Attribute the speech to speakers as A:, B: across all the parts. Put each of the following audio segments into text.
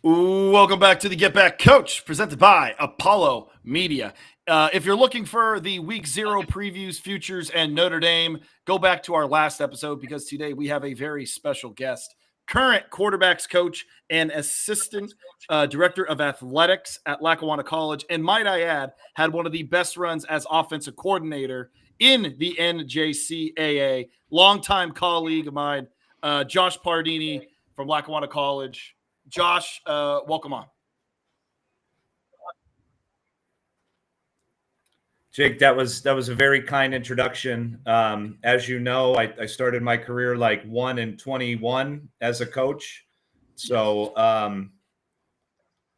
A: Welcome back to the Get Back Coach, presented by Apollo Media. If you're looking for the Week 0 previews, futures, and Notre Dame, go back to our last episode because today we have a very special guest, current quarterbacks coach and assistant director of athletics at Lackawanna College, and might I add, had one of the best runs as offensive coordinator in the NJCAA. Longtime colleague of mine, Josh Pardini from Lackawanna College. Josh, welcome on.
B: Jake, that was a very kind introduction. As you know, I started my career like 1 and 21 as a coach. So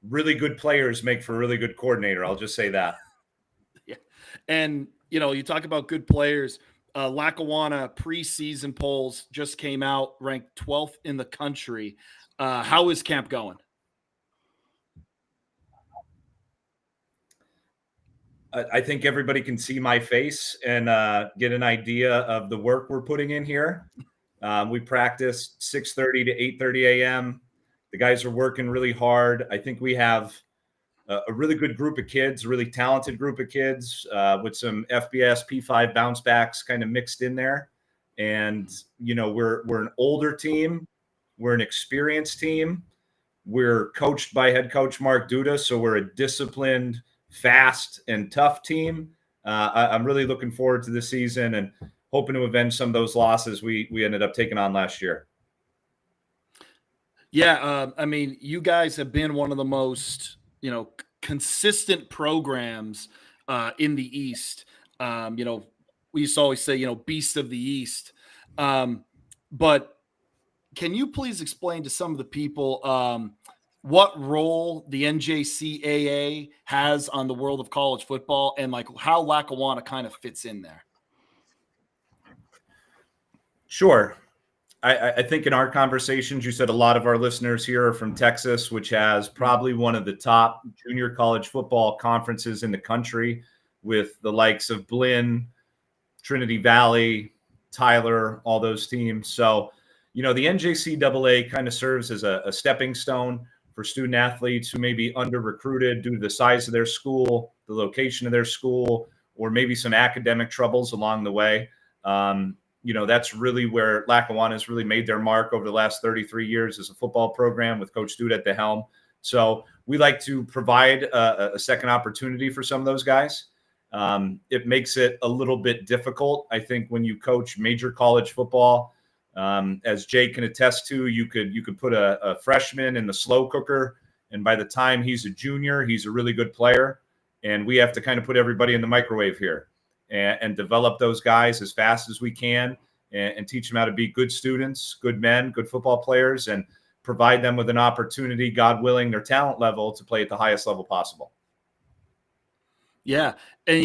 B: really good players make for a really good coordinator. I'll just say that.
A: Yeah. And, you talk about good players. Lackawanna preseason polls just came out, ranked 12th in the country. How is camp going?
B: I think everybody can see my face and get an idea of the work we're putting in here. We practice 6:30 to 8:30 a.m. The guys are working really hard. I think we have a really good group of kids, a really talented group of kids with some FBS P5 bounce backs kind of mixed in there. And, we're an older team. We're an experienced team. We're coached by head coach Mark Duda, so we're a disciplined, fast, and tough team. I'm really looking forward to this season and hoping to avenge some of those losses we ended up taking on last year.
A: Yeah, you guys have been one of the most, consistent programs in the East. We used to always say, beast of the East. But can you please explain to some of the people what role the NJCAA has on the world of college football and like how Lackawanna kind of fits in there?
B: Sure. I think in our conversations, you said a lot of our listeners here are from Texas, which has probably one of the top junior college football conferences in the country with the likes of Blinn, Trinity Valley, Tyler, all those teams. So, the NJCAA kind of serves as a stepping stone for student athletes who may be under-recruited due to the size of their school, the location of their school, or maybe some academic troubles along the way. That's really where Lackawanna has really made their mark over the last 33 years as a football program with Coach Duda at the helm. So we like to provide a second opportunity for some of those guys. It makes it a little bit difficult, I think, when you coach major college football. As Jay can attest to, you could put a freshman in the slow cooker, and by the time he's a junior, he's a really good player. And we have to kind of put everybody in the microwave here and develop those guys as fast as we can and teach them how to be good students, good men, good football players, and provide them with an opportunity, God willing, their talent level to play at the highest level possible.
A: Yeah. And,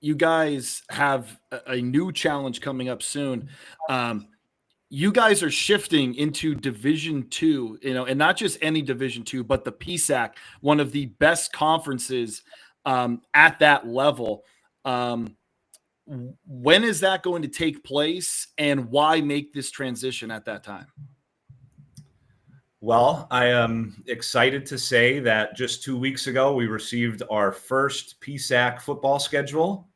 A: you guys have a new challenge coming up soon. You guys are shifting into Division II, and not just any Division II, but the PSAC, one of the best conferences at that level. When is that going to take place, and why make this transition at that time?
B: Well, I am excited to say that just 2 weeks ago, we received our first PSAC football schedule.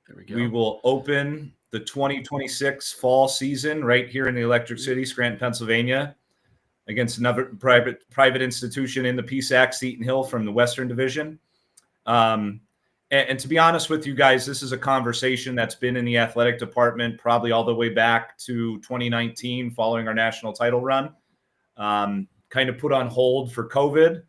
A: There we go.
B: We will open the 2026 fall season right here in the Electric City, Scranton, Pennsylvania, against another private institution in the PSAC, Seton Hill from the Western Division. And to be honest with you guys, this is a conversation that's been in the athletic department probably all the way back to 2019 following our national title run. Kind of put on hold for COVID,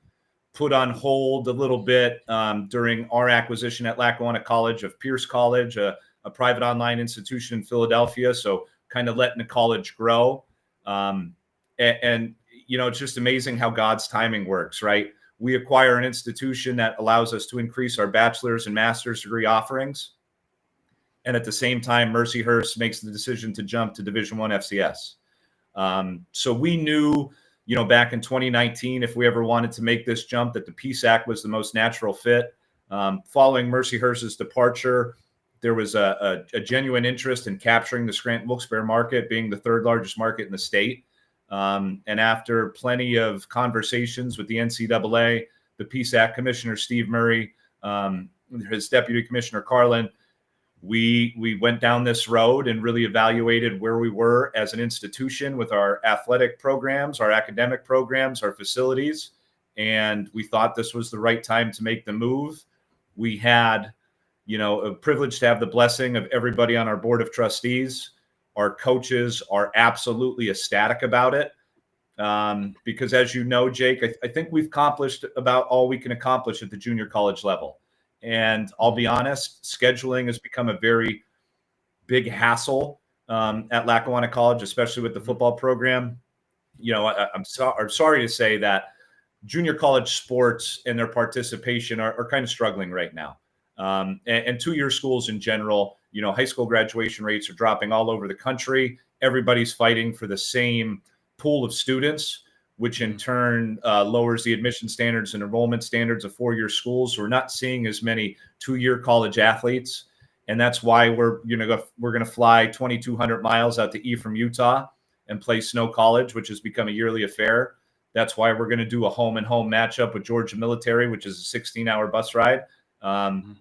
B: put on hold a little bit during our acquisition at Lackawanna College of Pierce College, a private online institution in Philadelphia. So kind of letting the college grow. And it's just amazing how God's timing works, right? We acquire an institution that allows us to increase our bachelor's and master's degree offerings. And at the same time, Mercyhurst makes the decision to jump to Division I FCS. So we knew, back in 2019, if we ever wanted to make this jump, that the PSAC was the most natural fit. Following Mercyhurst's departure, there was a genuine interest in capturing the Scranton-Wilkes-Barre market, being the third largest market in the state. And after plenty of conversations with the NCAA, the PSAC commissioner, Steve Murray, his deputy commissioner, Carlin, we went down this road and really evaluated where we were as an institution with our athletic programs, our academic programs, our facilities. And we thought this was the right time to make the move. We had, a privilege to have the blessing of everybody on our board of trustees. Our coaches are absolutely ecstatic about it. Because as you know, Jake, I think we've accomplished about all we can accomplish at the junior college level. And I'll be honest, scheduling has become a very big hassle at Lackawanna College, especially with the football program. I'm sorry to say that junior college sports and their participation are kind of struggling right now. And two-year schools in general, high school graduation rates are dropping all over the country. Everybody's fighting for the same pool of students, which in turn lowers the admission standards and enrollment standards of four-year schools. So we're not seeing as many two-year college athletes. And that's why we're going to fly 2,200 miles out to Ephraim, Utah and play Snow College, which has become a yearly affair. That's why we're going to do a home-and-home matchup with Georgia Military, which is a 16-hour bus ride. And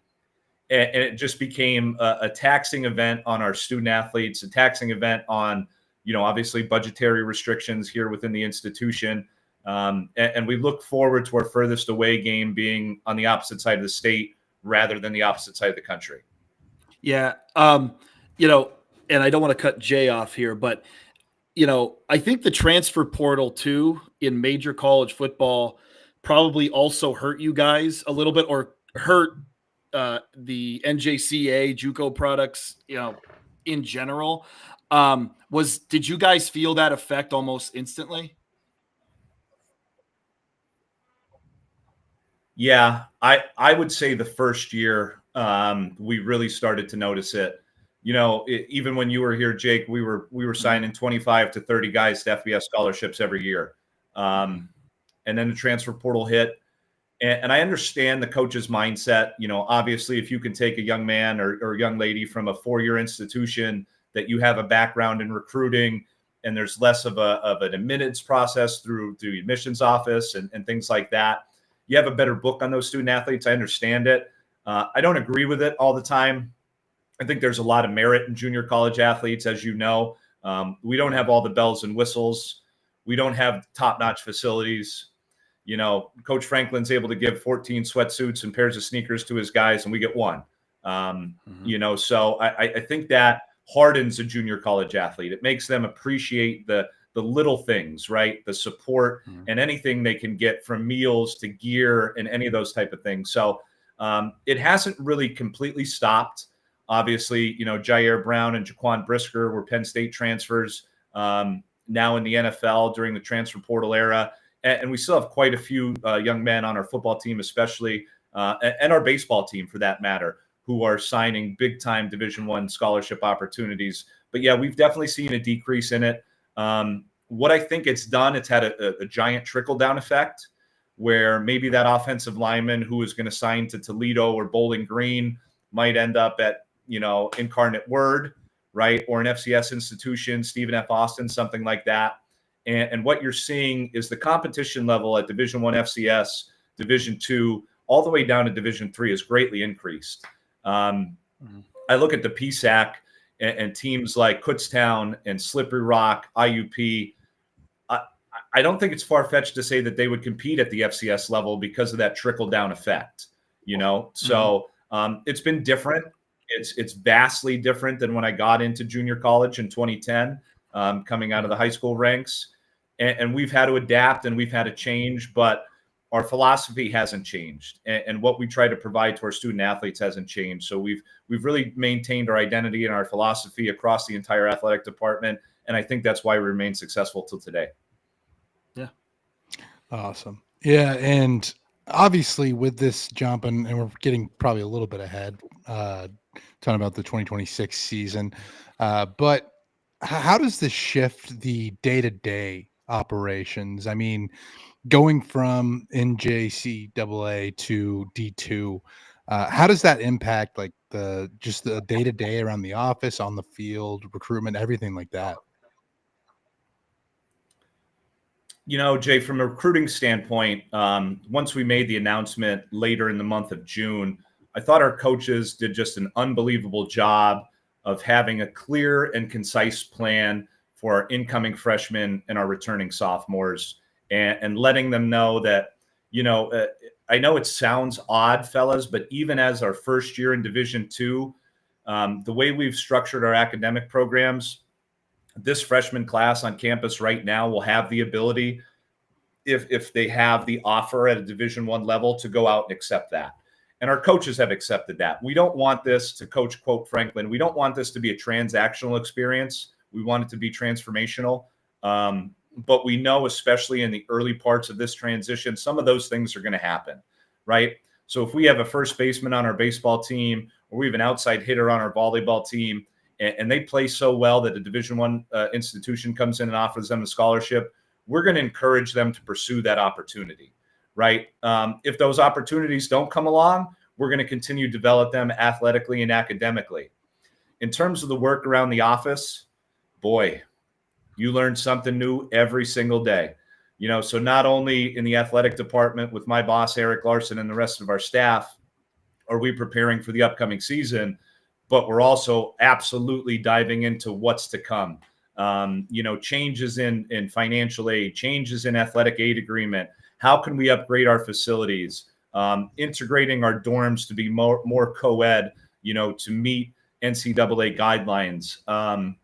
B: it just became a taxing event on our student athletes, a taxing event on, obviously budgetary restrictions here within the institution. And we look forward to our furthest away game being on the opposite side of the state rather than the opposite side of the country.
A: Yeah. And I don't want to cut Jay off here, but, I think the transfer portal too in major college football probably also hurt you guys a little bit, or hurt the NJCA JUCO products, in general. Did you guys feel that effect almost instantly?
B: Yeah, I would say the first year we really started to notice it. Even when you were here, Jake, we were signing 25 to 30 guys to FBS scholarships every year. And then the transfer portal hit. And I understand the coach's mindset. Obviously, if you can take a young man or a young lady from a four-year institution that you have a background in recruiting, and there's less of an admittance process through the admissions office and things like that, you have a better book on those student athletes. I understand it. I don't agree with it all the time. I think there's a lot of merit in junior college athletes, as you know. We don't have all the bells and whistles. We don't have top-notch facilities. Coach Franklin's able to give 14 sweatsuits and pairs of sneakers to his guys, and we get one. So I think that hardens a junior college athlete. It makes them appreciate the little things, right? The support and anything they can get, from meals to gear and any of those type of things. So it hasn't really completely stopped. Obviously, Jair Brown and Jaquan Brisker were Penn State transfers now in the NFL during the transfer portal era. And we still have quite a few young men on our football team, especially, and our baseball team for that matter, who are signing big-time Division I scholarship opportunities. But yeah, we've definitely seen a decrease in it. What I think it's done, it's had a giant trickle-down effect, where maybe that offensive lineman who is going to sign to Toledo or Bowling Green might end up at, Incarnate Word, right? Or an FCS institution, Stephen F. Austin, something like that. And what you're seeing is the competition level at Division I FCS, Division II, all the way down to Division III has greatly increased. I look at the PSAC and teams like Kutztown and Slippery Rock, IUP. I don't think it's far-fetched to say that they would compete at the FCS level because of that trickle-down effect, So it's been different. It's vastly different than when I got into junior college in 2010, coming out of the high school ranks. And we've had to adapt and we've had to change, but our philosophy hasn't changed. And what we try to provide to our student athletes hasn't changed. So we've really maintained our identity and our philosophy across the entire athletic department. And I think that's why we remain successful till today.
A: Yeah.
C: Awesome. Yeah. And obviously with this jump, and we're getting probably a little bit ahead, talking about the 2026 season. But how does this shift the day-to-day operations? I mean, going from NJCAA to D2, how does that impact like the day-to-day around the office, on the field, recruitment, everything like that?
B: Jay, from a recruiting standpoint, once we made the announcement later in the month of June, I thought our coaches did just an unbelievable job of having a clear and concise plan for our incoming freshmen and our returning sophomores, and letting them know that, I know it sounds odd, fellas, but even as our first year in Division II, the way we've structured our academic programs, this freshman class on campus right now will have the ability, if they have the offer at a Division I level, to go out and accept that. And our coaches have accepted that. We don't want this, to Coach quote Franklin, we don't want this to be a transactional experience. We want it to be transformational. But we know, especially in the early parts of this transition, some of those things are going to happen, right? So if we have a first baseman on our baseball team, or we have an outside hitter on our volleyball team, and they play so well that a Division I institution comes in and offers them a scholarship, we're going to encourage them to pursue that opportunity, right? If those opportunities don't come along, we're going to continue to develop them athletically and academically. In terms of the work around the office, boy, you learn something new every single day. So not only in the athletic department with my boss, Eric Larson, and the rest of our staff, are we preparing for the upcoming season, but we're also absolutely diving into what's to come. Changes in financial aid, changes in athletic aid agreement. How can we upgrade our facilities? Integrating our dorms to be more co-ed, to meet NCAA guidelines.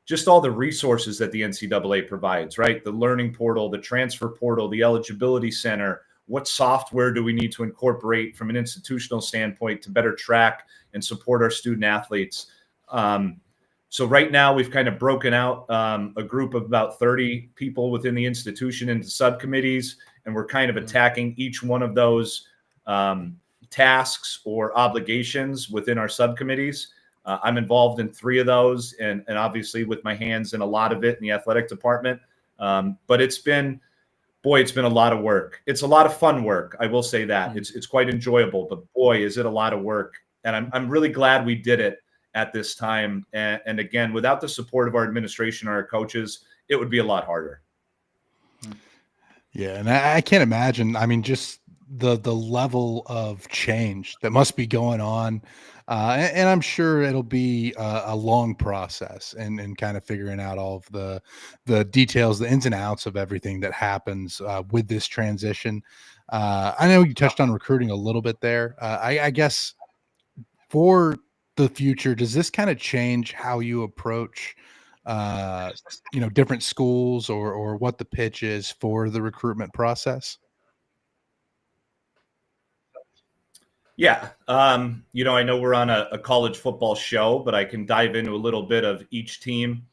B: Just all the resources that the NCAA provides, right? The learning portal, the transfer portal, the eligibility center. What software do we need to incorporate from an institutional standpoint to better track and support our student athletes? So right now we've kind of broken out a group of about 30 people within the institution into subcommittees, and we're kind of attacking each one of those tasks or obligations within our subcommittees. I'm involved in 3 of those, and obviously with my hands in a lot of it in the athletic department. But it's been a lot of work. It's a lot of fun work. I will say that it's quite enjoyable, but boy, is it a lot of work. And I'm really glad we did it at this time. And again, without the support of our administration or our coaches, it would be a lot harder.
C: Yeah. And I can't imagine, just the level of change that must be going on. And I'm sure it'll be a long process and kind of figuring out all of the details, the ins and outs of everything that happens with this transition. I know you touched on recruiting a little bit there. I guess for the future, does this kind of change how you approach different schools or what the pitch is for the recruitment process?
B: Yeah. I know we're on a college football show, but I can dive into a little bit of each team.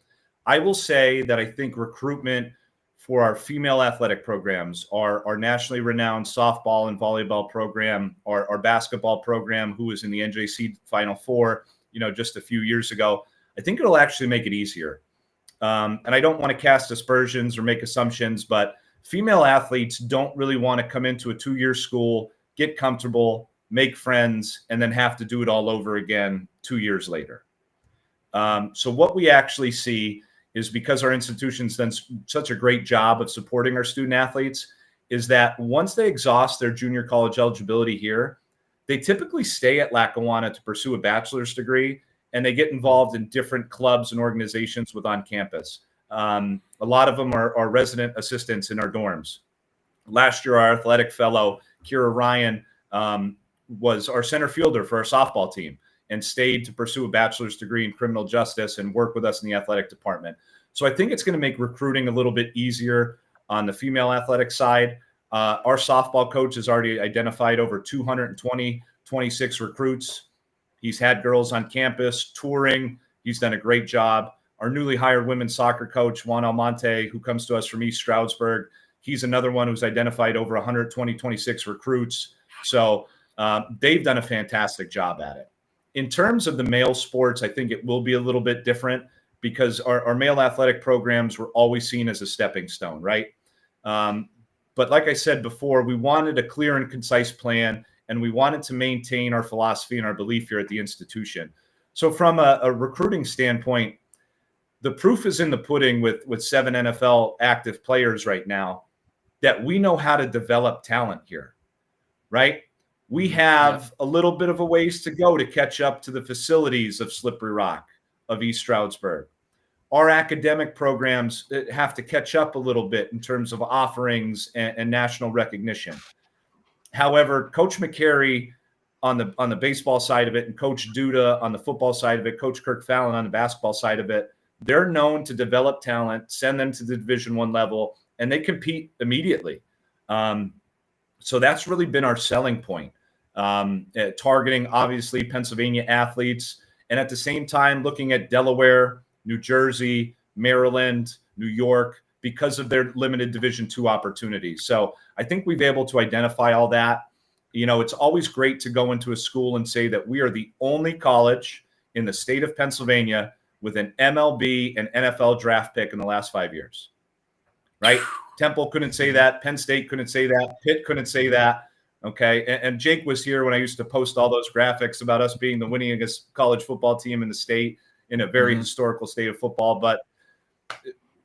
B: I will say that I think recruitment for our female athletic programs, our nationally renowned softball and volleyball program, our basketball program, who was in the NJC Final Four, just a few years ago, I think it'll actually make it easier. And I don't want to cast aspersions or make assumptions, but female athletes don't really want to come into a 2-year school, get comfortable, make friends, and then have to do it all over again 2 years later. So what we actually see is, because our institution's done such a great job of supporting our student athletes, is that once they exhaust their junior college eligibility here, they typically stay at Lackawanna to pursue a bachelor's degree, and they get involved in different clubs and organizations with on campus. A lot of them are resident assistants in our dorms. Last year, our athletic fellow, Kira Ryan, was our center fielder for our softball team and stayed to pursue a bachelor's degree in criminal justice and work with us in the athletic department. So I think it's going to make recruiting a little bit easier on the female athletic side. Our softball coach has already identified over 26 recruits. He's had girls on campus touring. He's done a great job. Our newly hired women's soccer coach, Juan Almonte, who comes to us from East Stroudsburg, he's another one who's identified over 26 recruits. So they've done a fantastic job at it. In terms of the male sports, I think it will be a little bit different, because our male athletic programs were always seen as a stepping stone, right? But like I said before, we wanted a clear and concise plan, and we wanted to maintain our philosophy and our belief here at the institution. So from a recruiting standpoint, the proof is in the pudding with 7 NFL active players right now. that we know how to develop talent here, right? We have a little bit of a ways to go to catch up to the facilities of Slippery Rock, of East Stroudsburg. Our academic programs have to catch up a little bit in terms of offerings and national recognition. However, Coach McCary on the baseball side of it, and Coach Duda on the football side of it, Coach Kirk Fallon on the basketball side of it, they're known to develop talent, send them to the Division I level, and they compete immediately. So that's really been our selling point, targeting obviously Pennsylvania athletes, and at the same time looking at Delaware, New Jersey, Maryland, New York, because of their limited Division II opportunities. So I think we've been able to identify all that. You know, it's always great to go into a school and say that we are the only college in the state of Pennsylvania with an MLB and NFL draft pick in the last 5 years, right? Temple couldn't say that. Penn State couldn't say that. Pitt couldn't say that. Okay. And Jake was here when I used to post all those graphics about us being the winningest college football team in the state in a very historical state of football. But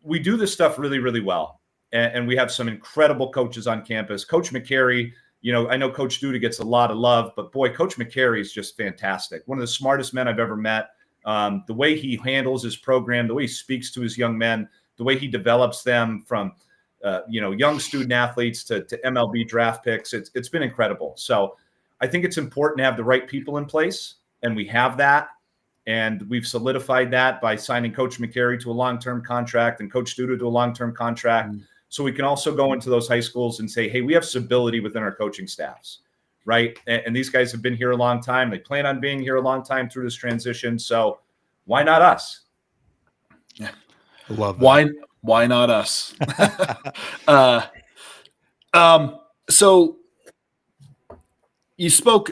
B: we do this stuff really, really well. And we have some incredible coaches on campus. Coach McCary, you know, I know Coach Duda gets a lot of love, but boy, Coach McCary is just fantastic. One of the smartest men I've ever met. The way he handles his program, the way he speaks to his young men, the way he develops them from young student athletes to MLB draft picks. It's been incredible. So I think it's important to have the right people in place, and we have that. And we've solidified that by signing Coach McCary to a long-term contract and Coach Duda to a long-term contract. So we can also go into those high schools and say, hey, we have stability within our coaching staffs, right? And these guys have been here a long time. They plan on being here a long time through this transition. So why not us?
C: Yeah. Love that.
A: Why not us? So you spoke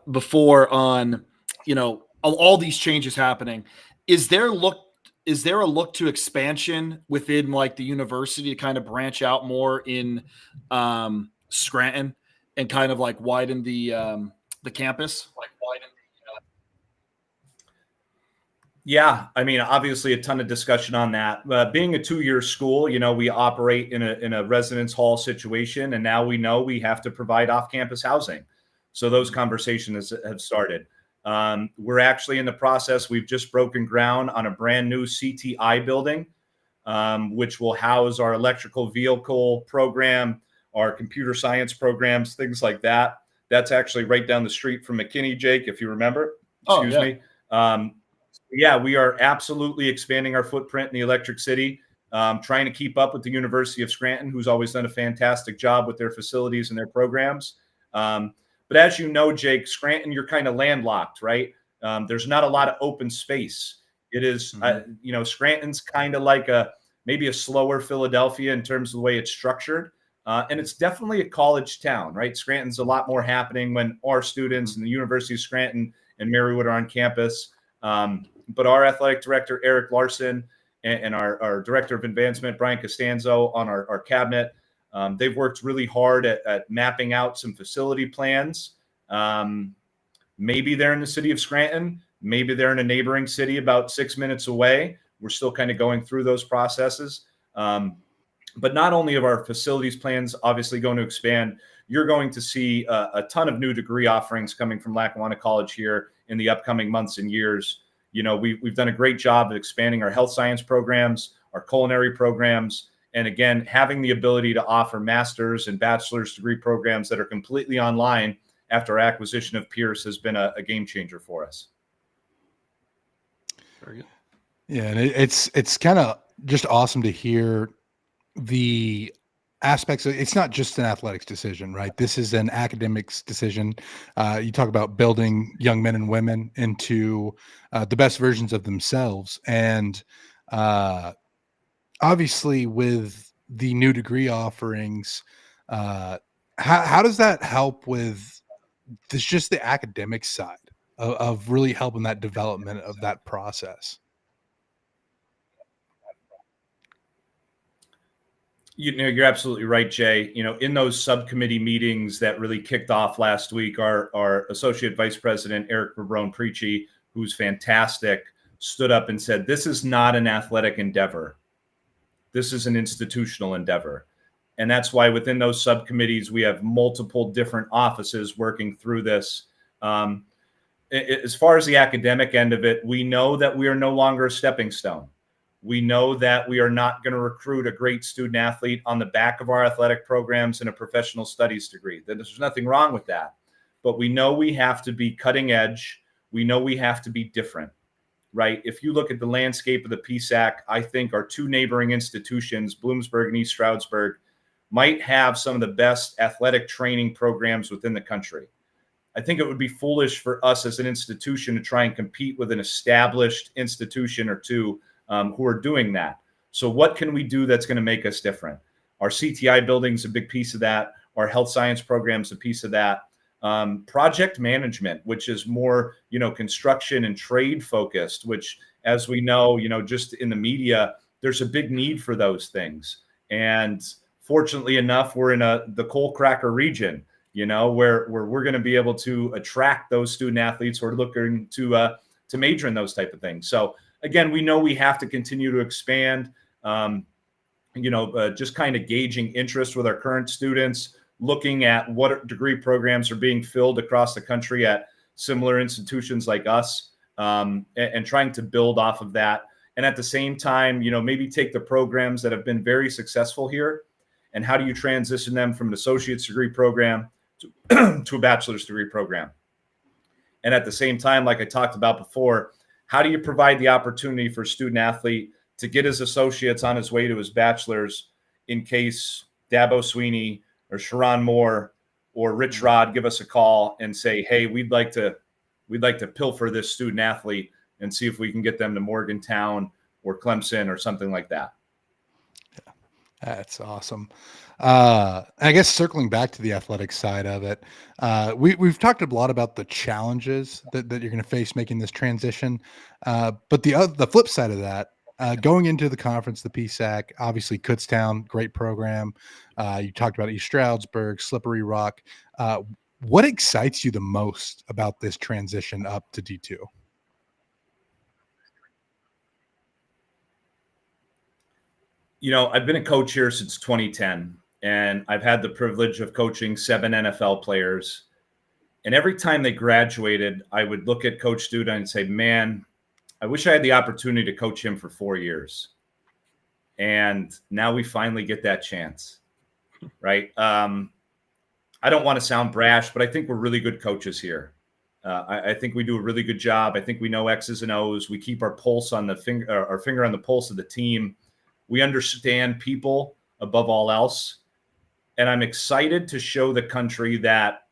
A: before on, all these changes happening. Is there a look to expansion within like the university to kind of branch out more in Scranton and kind of like widen the campus?
B: Yeah, I mean, obviously a ton of discussion on that. Being a 2-year school, we operate in a residence hall situation, and now we know we have to provide off-campus housing. So those conversations have started. We're actually in the process. We've just broken ground on a brand new CTI building, which will house our electrical vehicle program, our computer science programs, things like that. That's actually right down the street from McKinney, Jake, if you remember. Excuse me. Yeah, we are absolutely expanding our footprint in the Electric City, trying to keep up with the University of Scranton, who's always done a fantastic job with their facilities and their programs. But as you know, Jake, Scranton, you're kind of landlocked, right? There's not a lot of open space. It is, Scranton's kind of like maybe a slower Philadelphia in terms of the way it's structured. And it's definitely a college town, right? Scranton's a lot more happening when our students and the University of Scranton and Marywood are on campus. But our athletic director, Eric Larson, and our director of advancement, Brian Costanzo, on our cabinet, they've worked really hard at mapping out some facility plans. Maybe they're in the city of Scranton. Maybe they're in a neighboring city about 6 minutes away. We're still kind of going through those processes. But not only are our facilities plans obviously going to expand, you're going to see a ton of new degree offerings coming from Lackawanna College here in the upcoming months and years. We've done a great job of expanding our health science programs, our culinary programs, and again, having the ability to offer master's and bachelor's degree programs that are completely online after our acquisition of Pierce has been a game changer for us.
A: Very good.
C: Yeah, and it's kind of just awesome to hear the aspects of, it's not just an athletics decision, right? This is an academics decision. You talk about building young men and women into the best versions of themselves. And obviously with the new degree offerings, how does that help with this, just the academic side of really helping that development of that process?
B: You're absolutely right, Jay. In those subcommittee meetings that really kicked off last week, our Associate Vice President, Eric Barone-Preachy, who's fantastic, stood up and said, this is not an athletic endeavor. This is an institutional endeavor. And that's why within those subcommittees, we have multiple different offices working through this. As far as the academic end of it, we know that we are no longer a stepping stone. We know that we are not going to recruit a great student athlete on the back of our athletic programs and a professional studies degree. There's nothing wrong with that. But we know we have to be cutting edge. We know we have to be different, right? If you look at the landscape of the PSAC, I think our two neighboring institutions, Bloomsburg and East Stroudsburg, might have some of the best athletic training programs within the country. I think it would be foolish for us as an institution to try and compete with an established institution or two who are doing that. So what can we do that's going to make us different? Our CTI building is a big piece of that. Our health science program is a piece of that. Project management, which is more, construction and trade focused, which, as we know, just in the media, there's a big need for those things. And fortunately enough, we're in the coal cracker region, where we're going to be able to attract those student athletes who are looking to major in those type of things. So again, we know we have to continue to expand, just kind of gauging interest with our current students, looking at what degree programs are being filled across the country at similar institutions like us, and trying to build off of that. And at the same time, maybe take the programs that have been very successful here, and how do you transition them from an associate's degree program to a bachelor's degree program? And at the same time, like I talked about before, how do you provide the opportunity for a student athlete to get his associates on his way to his bachelor's in case Dabo Sweeney or Sharon Moore or Rich Rod give us a call and say, hey, we'd like to pilfer this student athlete and see if we can get them to Morgantown or Clemson or something like that.
C: Yeah, that's awesome. I guess circling back to the athletic side of it, we've talked a lot about the challenges that you're going to face making this transition. But the flip side of that, going into the conference, the PSAC, obviously Kutztown, great program. You talked about East Stroudsburg, Slippery Rock. What excites you the most about this transition up to D2?
B: I've been a coach here since 2010, and I've had the privilege of coaching 7 NFL players. And every time they graduated, I would look at Coach Duda and say, man, I wish I had the opportunity to coach him for 4 years. And now we finally get that chance, right? I don't want to sound brash, but I think we're really good coaches here. I think we do a really good job. I think we know X's and O's. We keep our finger on the pulse of the team. We understand people above all else. And I'm excited to show the country that,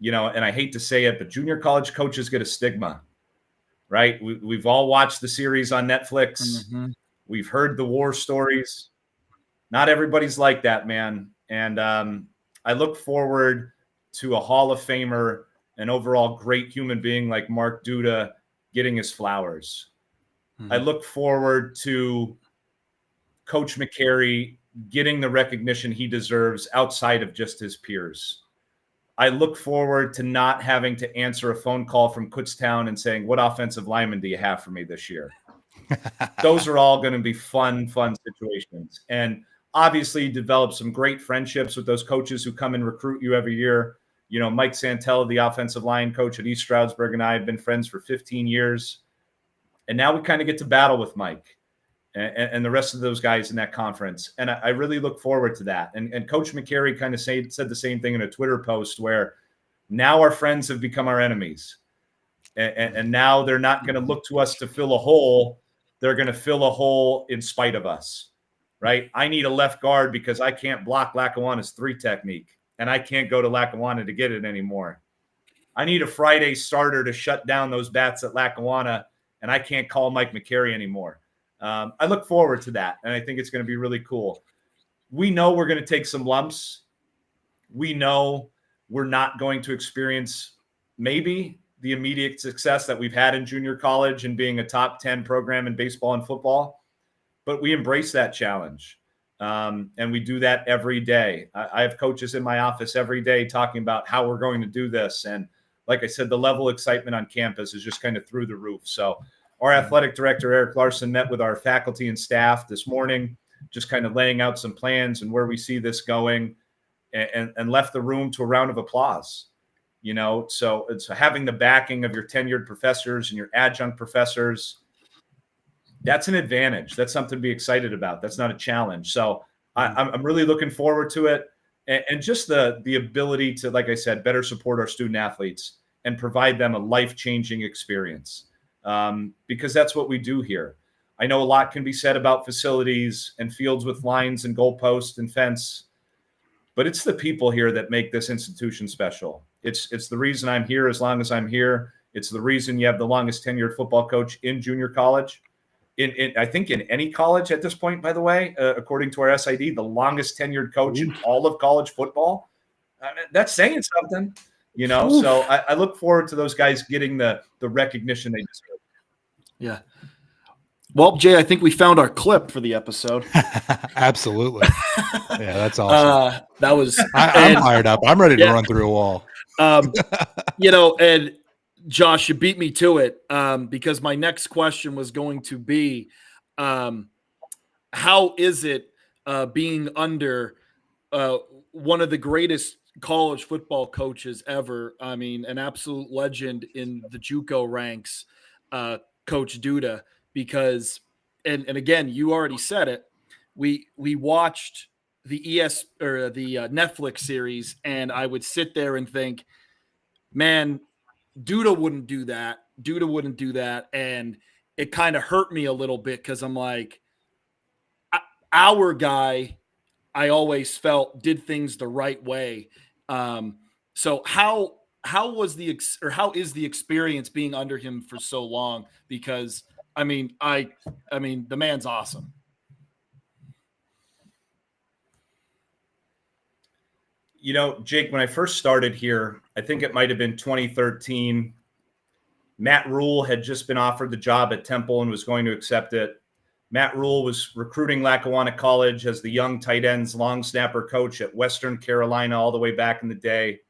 B: and I hate to say it, but junior college coaches get a stigma, right? We've all watched the series on Netflix. Mm-hmm. We've heard the war stories. Not everybody's like that, man. And I look forward to a Hall of Famer, an overall great human being like Mark Duda getting his flowers. Mm-hmm. I look forward to Coach McCary getting the recognition he deserves outside of just his peers. I look forward to not having to answer a phone call from Kutztown and saying, what offensive lineman do you have for me this year? Those are all going to be fun situations. And obviously develop some great friendships with those coaches who come and recruit you every year. Mike Santella, the offensive line coach at East Stroudsburg, and I have been friends for 15 years. And now we kind of get to battle with Mike and the rest of those guys in that conference. And I really look forward to that. And Coach McCary kind of said the same thing in a Twitter post where now our friends have become our enemies. And now they're not going to look to us to fill a hole. They're going to fill a hole in spite of us, right? I need a left guard because I can't block Lackawanna's 3 technique, and I can't go to Lackawanna to get it anymore. I need a Friday starter to shut down those bats at Lackawanna, and I can't call Mike McCary anymore. I look forward to that, and I think it's going to be really cool. We know we're going to take some lumps. We know we're not going to experience maybe the immediate success that we've had in junior college and being a top 10 program in baseball and football, but we embrace that challenge. And we do that every day. I have coaches in my office every day talking about how we're going to do this. And like I said, the level of excitement on campus is just kind of through the roof. So our athletic director, Eric Larson, met with our faculty and staff this morning. just kind of laying out some plans and where we see this going, and left the room to a round of applause. So it's having the backing of your tenured professors and your adjunct professors. That's an advantage. That's something to be excited about. That's not a challenge. So I'm really looking forward to it, and just the ability to, like I said, better support our student athletes and provide them a life-changing experience, because that's what we do here. I know a lot can be said about facilities and fields with lines and goalposts and fence, but it's the people here that make this institution special. It's the reason I'm here as long as I'm here. It's the reason you have the longest tenured football coach in junior college. I think in any college at this point, by the way, according to our SID, the longest tenured coach in all of college football. That's saying something, So I look forward to those guys getting the recognition they deserve.
A: Yeah. Well, Jay, I think we found our clip for the episode.
C: Absolutely. Yeah, that's awesome.
A: That was.
C: I'm fired up. I'm ready to run through a wall.
A: And Josh, you beat me to it, because my next question was going to be, how is it being under one of the greatest college football coaches ever? I mean, an absolute legend in the JUCO ranks, Coach Duda. Because, and again, you already said it. We watched the Netflix series, and I would sit there and think, man, Duda wouldn't do that. Duda wouldn't do that, and it kind of hurt me a little bit because I'm like, our guy, I always felt did things the right way. So how is the experience being under him for so long? Because I mean, the man's awesome.
B: Jake, when I first started here, I think it might have been 2013. Matt Rule had just been offered the job at Temple and was going to accept it. Matt Rule was recruiting Lackawanna College as the young tight ends long snapper coach at Western Carolina all the way back in the day.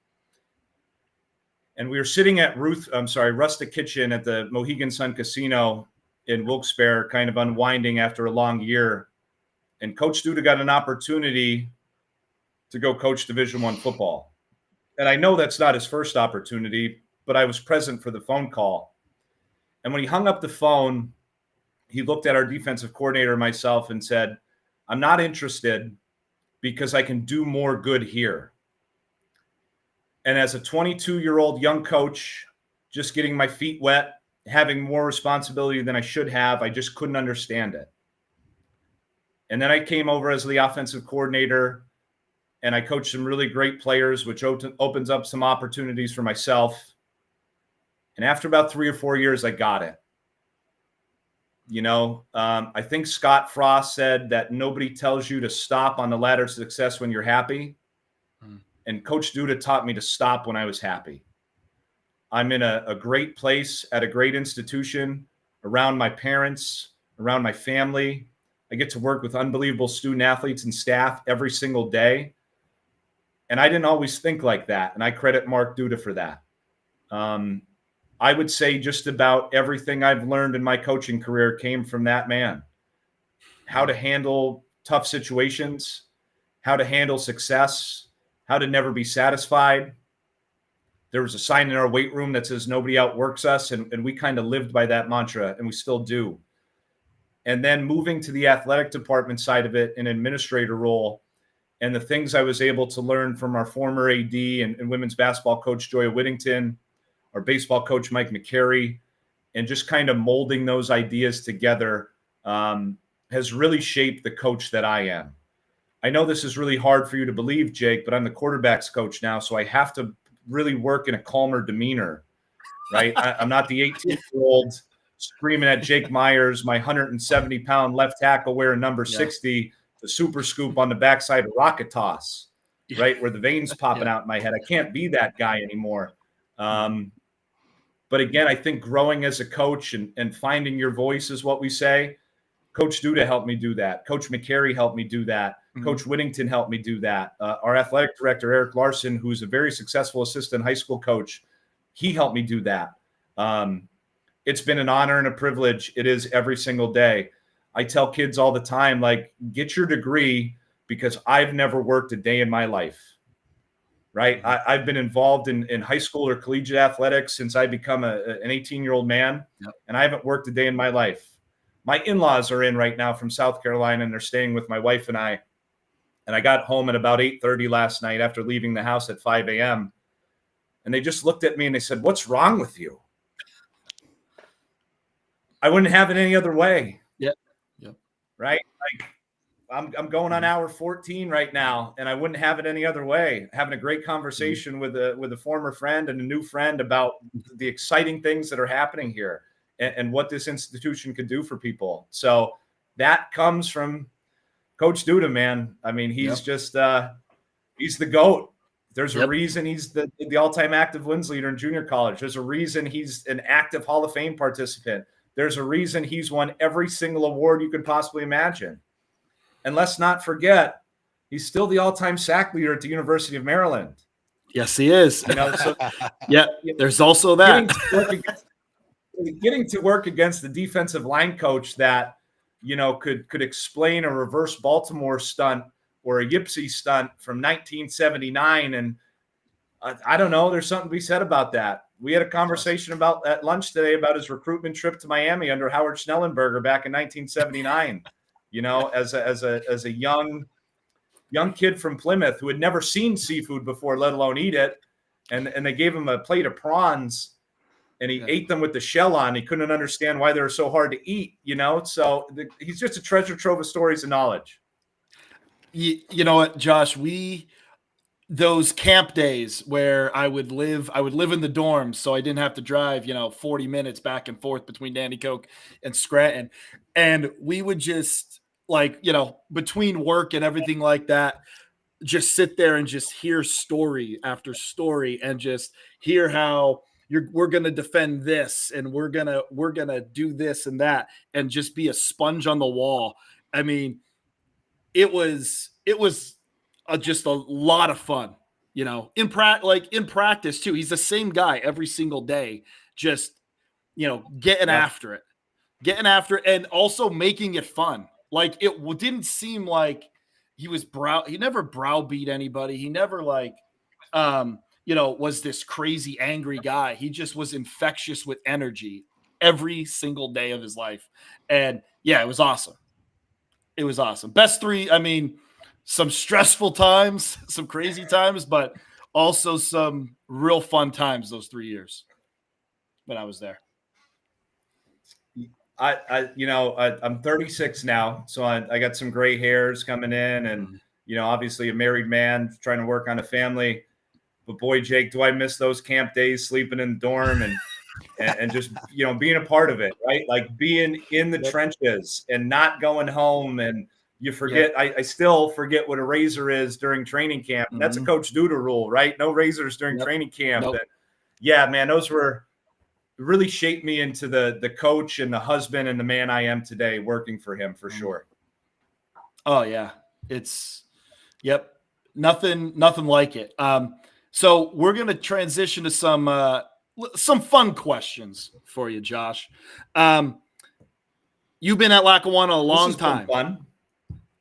B: And we were sitting at Rustic Kitchen at the Mohegan Sun Casino in Wilkes-Barre, kind of unwinding after a long year. And Coach Duda got an opportunity to go coach Division I football. And I know that's not his first opportunity, but I was present for the phone call. And when he hung up the phone, he looked at our defensive coordinator and myself and said, "I'm not interested because I can do more good here." And as a 22-year-old young coach, just getting my feet wet, having more responsibility than I should have, I just couldn't understand it. And then I came over as the offensive coordinator, and I coached some really great players, which opens up some opportunities for myself. And after about 3 or 4 years, I got it. I think Scott Frost said that nobody tells you to stop on the ladder to success when you're happy. And Coach Duda taught me to stop when I was happy. I'm in a great place at a great institution, around my parents, around my family. I get to work with unbelievable student athletes and staff every single day. And I didn't always think like that. And I credit Mark Duda for that. I would say just about everything I've learned in my coaching career came from that man. How to handle tough situations, how to handle success, how to never be satisfied. There was a sign in our weight room that says nobody outworks us, and we kind of lived by that mantra, and we still do. And then moving to the athletic department side of it, an administrator role, and the things I was able to learn from our former AD and women's basketball coach, Joya Whittington, our baseball coach, Mike McCary, and just kind of molding those ideas together has really shaped the coach that I am. I know this is really hard for you to believe, Jake, but I'm the quarterback's coach now, so I have to really work in a calmer demeanor, right? I'm not the 18-year-old screaming at Jake Myers, my 170-pound left tackle wearing number 60, the super scoop on the backside of rocket toss, right, where the veins popping out in my head. I can't be that guy anymore. But again, I think growing as a coach and finding your voice is what we say. Coach Duda helped me do that. Coach McCary helped me do that. Mm-hmm. Coach Whittington helped me do that. Our athletic director, Eric Larson, who's a very successful assistant high school coach, he helped me do that. It's been an honor and a privilege. It is every single day. I tell kids all the time, like, get your degree, because I've never worked a day in my life. Right. I've been involved in high school or collegiate athletics since I become an 18-year-old man.
A: Yep.
B: And I haven't worked a day in my life. My in-laws are in right now from South Carolina, and they're staying with my wife and I. And I got home at about 8:30 last night after leaving the house at 5 a.m. And they just looked at me and they said, "What's wrong with you?" I wouldn't have it any other way.
A: Yep. Yep.
B: Right. Like, I'm going on hour 14 right now, and I wouldn't have it any other way. Having a great conversation with a former friend and a new friend about the exciting things that are happening here and what this institution could do for people. So that comes from Coach Duda, man. I mean, he's just he's the GOAT. There's a reason he's the all-time active wins leader in junior college. There's a reason he's an active Hall of Fame participant. There's a reason he's won every single award you could possibly imagine. And let's not forget, he's still the all-time sack leader at the University of Maryland.
A: Yes, he is.
B: So,
A: there's also that.
B: Getting to work against the defensive line coach that, could explain a reverse Baltimore stunt or a Yipsy stunt from 1979. And I don't know, there's something to be said about that. We had a conversation at lunch today about his recruitment trip to Miami under Howard Schnellenberger back in 1979. As a young kid from Plymouth who had never seen seafood before, let alone eat it. And they gave him a plate of prawns and he ate them with the shell on. He couldn't understand why they were so hard to eat, So he's just a treasure trove of stories and knowledge.
A: You know what, Josh, those camp days where I would live in the dorms, so I didn't have to drive, 40 minutes back and forth between Dannycoke and Scranton. And we would just between work and everything like that, just sit there and just hear story after story and just hear how we're going to defend this and we're going to do this and that and just be a sponge on the wall. I mean, it was just a lot of fun, in practice too. He's the same guy every single day, just, getting after it and also making it fun. Like, it didn't seem like he never browbeat anybody. He never was this crazy angry guy. He just was infectious with energy every single day of his life. And yeah, it was awesome. It was awesome. Best three. I mean, some stressful times, some crazy times, but also some real fun times those 3 years when I was there.
B: I'm 36 now, so I got some gray hairs coming in and, obviously a married man trying to work on a family. But boy, Jake, do I miss those camp days, sleeping in the dorm and just, being a part of it, right? Like being in the trenches and not going home. And you forget, I still forget what a razor is during training camp. And that's a Coach Duda rule, right? No razors during training camp.
A: Nope.
B: And yeah, man, those really shaped me into the coach and the husband and the man I am today, working for him for sure.
A: Oh yeah. Nothing like it. So we're going to transition to some fun questions for you, Josh. You've been at Lackawanna a long time.
B: Fun.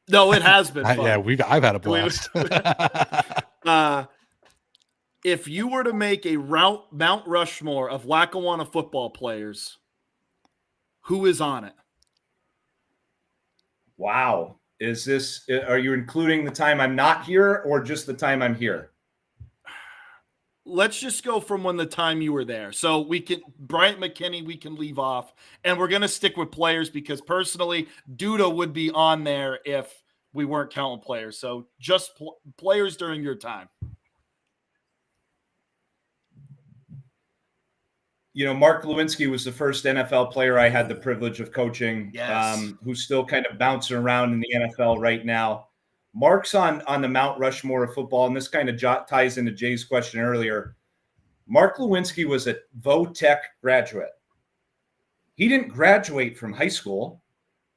A: No, it has been fun.
C: Yeah, I've had a blast.
A: If you were to make a Mount Rushmore of Lackawanna football players, who is on it?
B: Wow. Are you including the time I'm not here or just the time I'm here?
A: Let's just go from when the time you were there. So Bryant McKinney, we can leave off. And we're going to stick with players because personally, Duda would be on there if we weren't counting players. So just players during your time.
B: Mark Lewinsky was the first NFL player I had the privilege of coaching, who's still kind of bouncing around in the NFL right now. Mark's on the Mount Rushmore of football, and this kind of ties into Jay's question earlier. Mark Lewinsky was a Vo-Tech graduate. He didn't graduate from high school.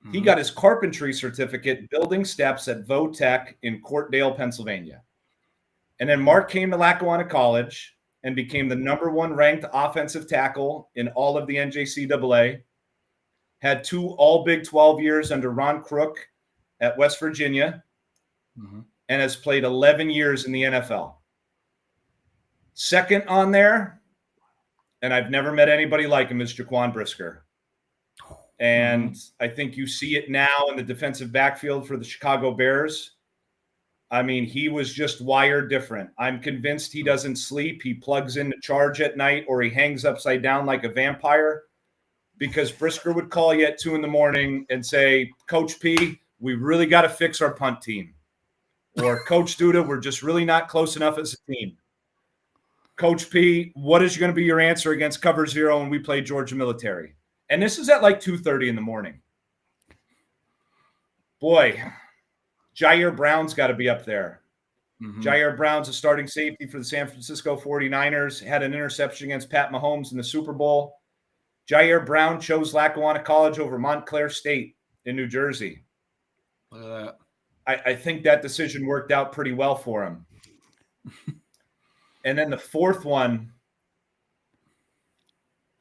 B: Mm-hmm. He got his carpentry certificate building steps at Vo-Tech in Courtdale, Pennsylvania. And then Mark came to Lackawanna College and became the #1 ranked offensive tackle in all of the NJCAA. had 2 all Big 12 years under Ron Crook at West Virginia, and has played 11 years in the NFL. Second on there, and I've never met anybody like him, is Jaquan Brisker. And I think you see it now in the defensive backfield for the Chicago Bears. I mean, he was just wired different. I'm convinced he doesn't sleep. He plugs in to charge at night, or he hangs upside down like a vampire, because Brisker would call you at 2 a.m. and say, Coach P, we really got to fix our punt team. Or Coach Duda, we're just really not close enough as a team. Coach P, what is going to be your answer against cover 0 when we play Georgia Military? And this is at like 2:30 in the morning. Boy, Jair Brown's got to be up there. Jair Brown's a starting safety for the San Francisco 49ers, had an interception against Pat Mahomes in the Super Bowl. Jair Brown chose Lackawanna College over Montclair State in New Jersey.
A: Look at that.
B: I think that decision worked out pretty well for him. And then the fourth one,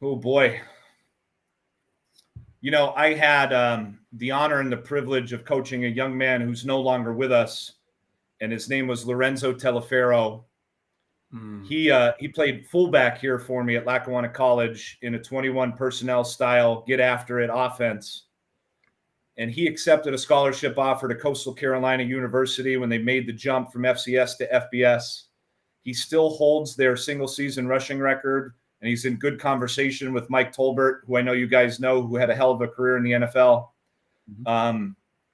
B: oh boy. You know, I had the honor and the privilege of coaching a young man who's no longer with us, and his name was Lorenzo Telefero. He played fullback here for me at Lackawanna College in a 21 personnel style, get after it offense. And he accepted a scholarship offer to Coastal Carolina University when they made the jump from FCS to FBS. He still holds their single season rushing record, and he's in good conversation with Mike Tolbert, who I know you guys know, who had a hell of a career in the NFL.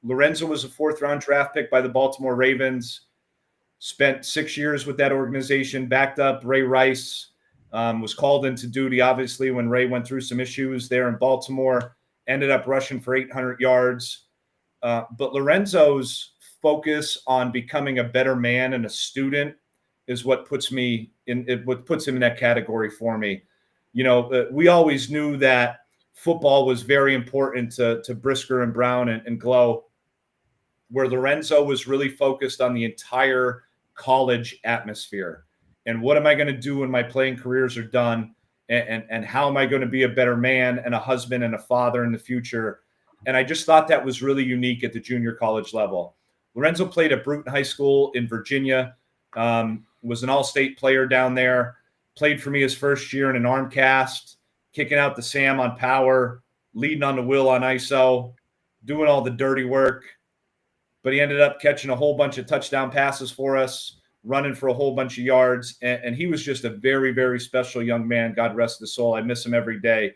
B: Lorenzo was a 4th-round draft pick by the Baltimore Ravens, spent 6 years with that organization, backed up Ray Rice, was called into duty, obviously, when Ray went through some issues there in Baltimore, ended up rushing for 800 yards. But Lorenzo's focus on becoming a better man and a student is what puts me in what puts him in that category for me. You know, we always knew that football was very important to Brisker and Brown and Glow, where Lorenzo was really focused on the entire college atmosphere. And what am I going to do when my playing careers are done? And how am I going to be a better man and a husband and a father in the future? And I just thought that was really unique at the junior college level. Lorenzo played at Bruton High School in Virginia, was an all-state player down there, played for me his first year in an arm cast, kicking out the Sam on power, leading on the Will on ISO, doing all the dirty work. But he ended up catching a whole bunch of touchdown passes for us, running for a whole bunch of yards. And he was just a very, very special young man. God rest his soul. I miss him every day.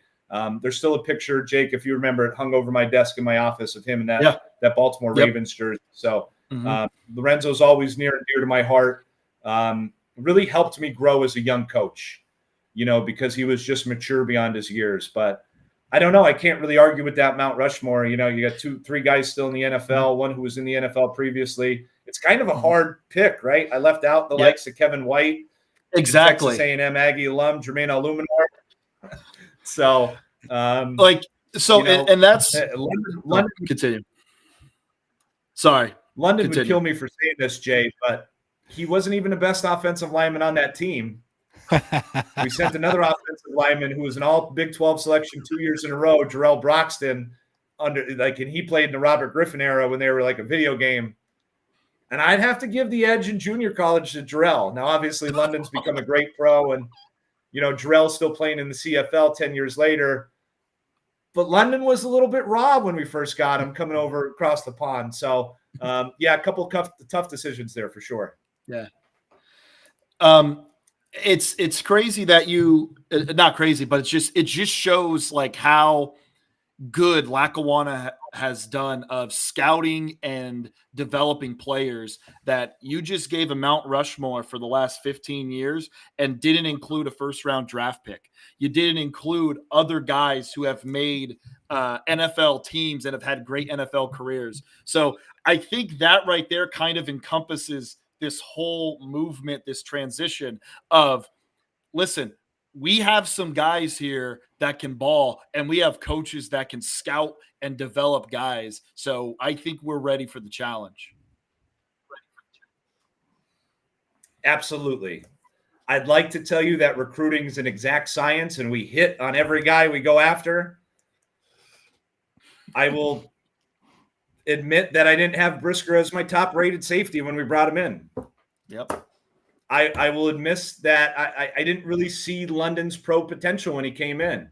B: There's still a picture, Jake, if you remember, it hung over my desk in my office of him in that Baltimore Ravens jersey. So Lorenzo's always near and dear to my heart. Really helped me grow as a young coach, you know, because he was just mature beyond his years. But I don't know. I can't really argue with that Mount Rushmore. You know, you got 2-3 guys still in the NFL, one who was in the NFL previously. It's kind of a hard pick, right? I left out the likes of Kevin White,
A: exactly,
B: Texas A&M Aggie alum, Jermaine Aluminar. So,
A: and that's
B: London.
A: Continue. Sorry,
B: London would kill me for saying this, Jay, but he wasn't even the best offensive lineman on that team. We sent another offensive lineman who was an all Big 12 selection 2 years in a row, Jarrell Broxton, and he played in the Robert Griffin era when they were like a video game. And I'd have to give the edge in junior college to Jarrell. Now, obviously, London's become a great pro, and, you know, Jarrell's still playing in the CFL 10 years later. But London was a little bit raw when we first got him coming over across the pond. So, a couple of tough decisions there for sure.
A: Yeah. It's crazy that you not crazy, but it just shows like how good Lackawanna has done of scouting and developing players, that you just gave a Mount Rushmore for the last 15 years and didn't include a 1st-round draft pick. You didn't include other guys who have made NFL teams and have had great NFL careers. So I think that right there kind of encompasses this whole movement, this transition of, listen, we have some guys here that can ball, and we have coaches that can scout and develop guys. So I think we're ready for the challenge.
B: Absolutely. I'd like to tell you that recruiting is an exact science and we hit on every guy we go after. I will admit that I didn't have Brisker as my top-rated safety when we brought him in.
A: Yep.
B: I will admit that I didn't really see London's pro potential when he came in.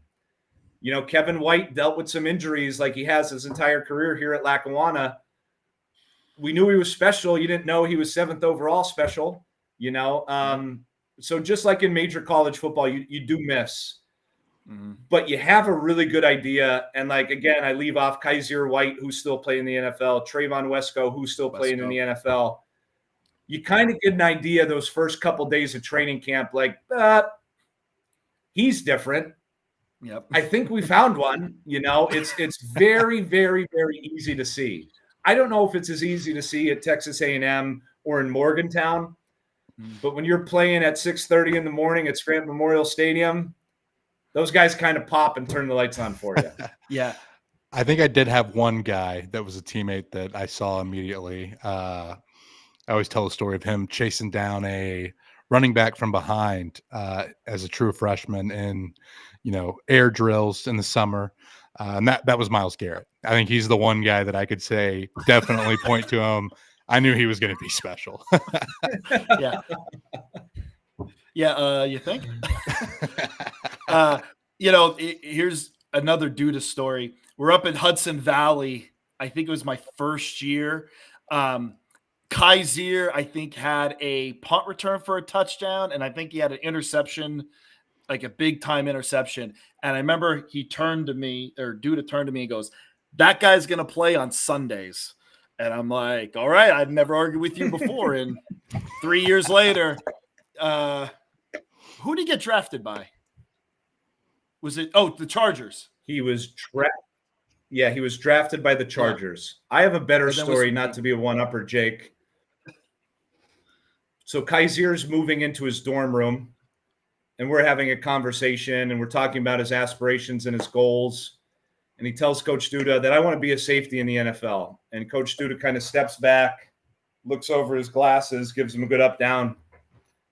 B: You know, Kevin White dealt with some injuries like he has his entire career here at Lackawanna. We knew he was special. You didn't know he was 7th overall special, you know. So just like in major college football, you do miss. Mm-hmm. But you have a really good idea. And, like, again, I leave off Kaiser White, who's still playing in the NFL, Trayvon Wesco, who's still playing in the NFL. You kind of get an idea those first couple days of training camp, like, he's different.
A: Yep.
B: I think we found one. You know, it's very, very, very easy to see. I don't know if it's as easy to see at Texas A&M or in Morgantown, but when you're playing at 6:30 in the morning at Scranton Memorial Stadium, those guys kind of pop and turn the lights on for you.
A: Yeah.
C: I think I did have one guy that was a teammate that I saw immediately. I always tell a story of him chasing down a running back from behind as a true freshman in, air drills in the summer. And that was Myles Garrett. I think he's the one guy that I could say definitely point to him. I knew he was going to be special.
A: Yeah. Yeah. You think? Here's another Duda story. We're up in Hudson Valley. I think it was my first year. Kaiser, I think, had a punt return for a touchdown, and I think he had an interception, like a big-time interception. And I remember Duda turned to me and goes, "That guy's going to play on Sundays." And I'm like, all right, I've never argued with you before. And 3 years later, who did he get drafted by? Was it the Chargers?
B: He was he was drafted by the Chargers. Yeah. I have a better story, not to be a one-upper, Jake. So Kaiser's moving into his dorm room, and we're having a conversation, and we're talking about his aspirations and his goals. And he tells Coach Duda that I want to be a safety in the NFL. And Coach Duda kind of steps back, looks over his glasses, gives him a good up-down.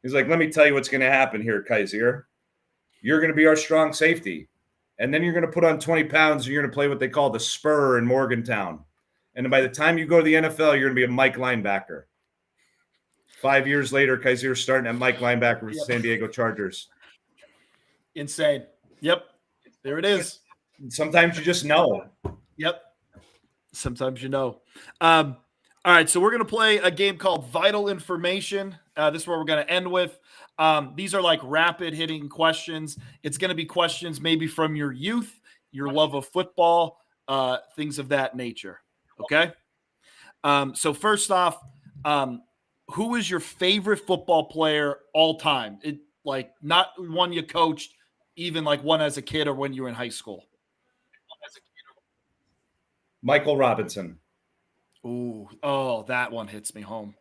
B: He's like, "Let me tell you what's going to happen here, Kaiser. You're going to be our strong safety. And then you're going to put on 20 pounds and you're going to play what they call the spur in Morgantown. And by the time you go to the NFL, you're going to be a Mike linebacker." 5 years later, Kaiser's starting at Mike linebacker with San Diego Chargers.
A: Insane. Yep. There it is.
B: Sometimes you just know.
A: Yep. Sometimes you know. All right, so we're going to play a game called Vital Information. This is where we're going to end with. These are like rapid hitting questions. It's going to be questions maybe from your youth, your love of football, things of that nature. Okay. So first off, who is your favorite football player all time? It like not one you coached, even like one as a kid or when you were in high school.
B: Michael Robinson.
A: Ooh, that one hits me home.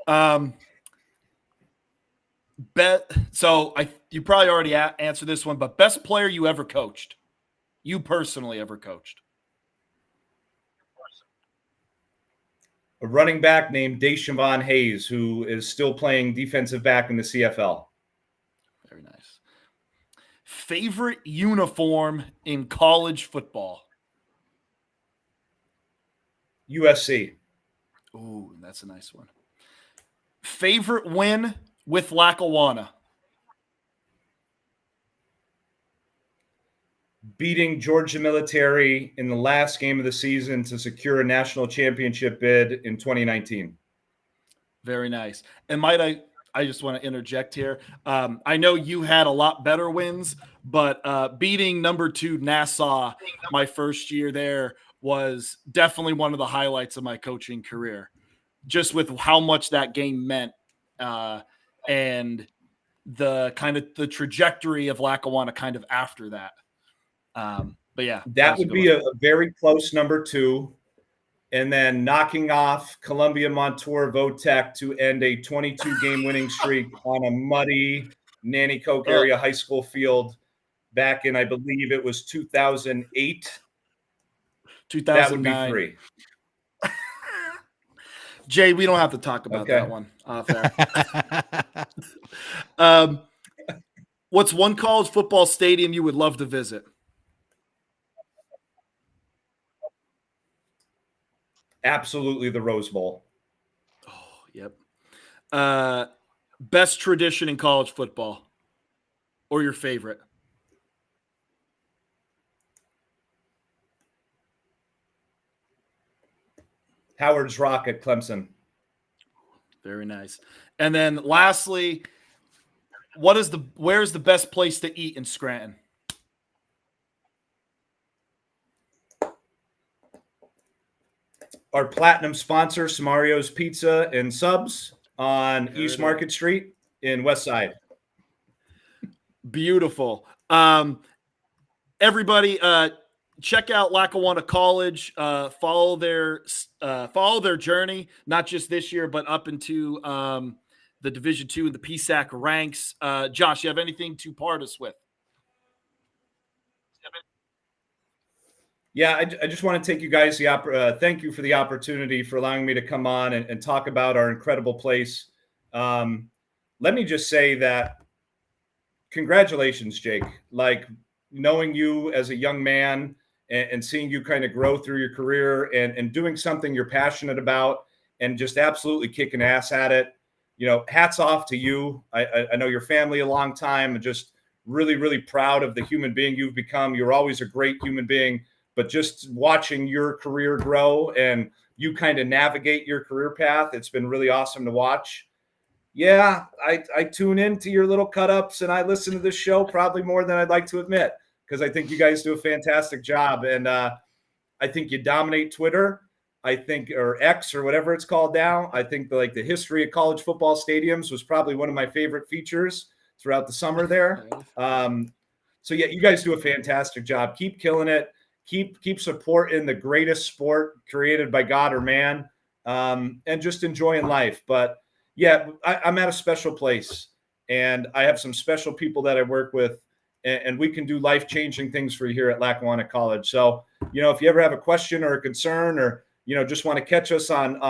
A: You probably already answered this one, but best player you ever coached, you personally ever coached?
B: A running back named Deshaun Hayes, who is still playing defensive back in the CFL.
A: Very nice. Favorite uniform in college football?
B: USC.
A: Ooh, that's a nice one. Favorite win with Lackawanna?
B: Beating Georgia Military in the last game of the season to secure a national championship bid in 2019.
A: Very nice. And I just want to interject here. I know you had a lot better wins, but beating number 2 Nassau my first year there was definitely one of the highlights of my coaching career, just with how much that game meant and the kind of the trajectory of Lackawanna kind of after that. But yeah,
B: that would be a very close number 2. And then knocking off Columbia Montour Votech to end a 22-game winning streak on a muddy Nanticoke area high school field back in, I believe it was 2008.
A: 2009.
B: That would be 3.
A: Jay, we don't have to talk about that one. Fair. What's one college football stadium you would love to visit?
B: Absolutely the Rose Bowl.
A: Oh, yep. Best tradition in college football, or your favorite?
B: Howard's Rock at Clemson.
A: Very nice. And then lastly, where's the best place to eat in Scranton?
B: Our platinum sponsor, Samario's Pizza and Subs on East Market Street in West Side.
A: Beautiful. Everybody, check out Lackawanna College. Follow their journey, not just this year, but up into the Division II and the PSAC ranks. Josh, you have anything to part us with?
B: Yeah, I just want to take you guys thank you for the opportunity for allowing me to come on and talk about our incredible place. Let me just say that congratulations, Jake. Like, knowing you as a young man and seeing you kind of grow through your career and doing something you're passionate about and just absolutely kicking ass at it. You know, hats off to you. I know your family a long time and just really, really proud of the human being you've become. You're always a great human being, but just watching your career grow and you kind of navigate your career path, it's been really awesome to watch. Yeah, I tune into your little cut-ups and I listen to this show probably more than I'd like to admit because I think you guys do a fantastic job. And I think you dominate Twitter, I think, or X or whatever it's called now. I think the history of college football stadiums was probably one of my favorite features throughout the summer there. So, yeah, you guys do a fantastic job. Keep killing it. Keep supporting the greatest sport created by God or man, and just enjoying life. But yeah, I'm at a special place and I have some special people that I work with and we can do life-changing things for you here at Lackawanna College. So, if you ever have a question or a concern or, just want to catch us on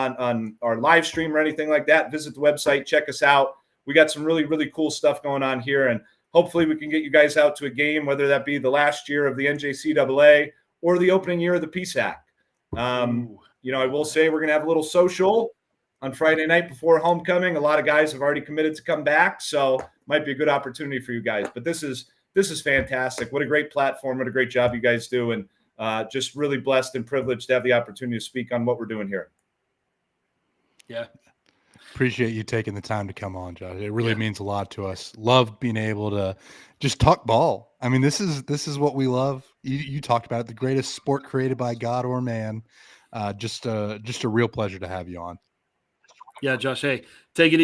B: our live stream or anything like that, visit the website, check us out. We got some really, really cool stuff going on here. And hopefully we can get you guys out to a game, whether that be the last year of the NJCAA or the opening year of the PSAC. I will say we're going to have a little social on Friday night before homecoming. A lot of guys have already committed to come back, so might be a good opportunity for you guys. But this is fantastic. What a great platform. What a great job you guys do. And just really blessed and privileged to have the opportunity to speak on what we're doing here.
A: Yeah.
C: Appreciate you taking the time to come on, Josh. It really means a lot to us. Love being able to just talk ball. I mean, this is what we love. You talked about it, the greatest sport created by God or man. Just a real pleasure to have you on.
A: Yeah, Josh. Hey, take it easy.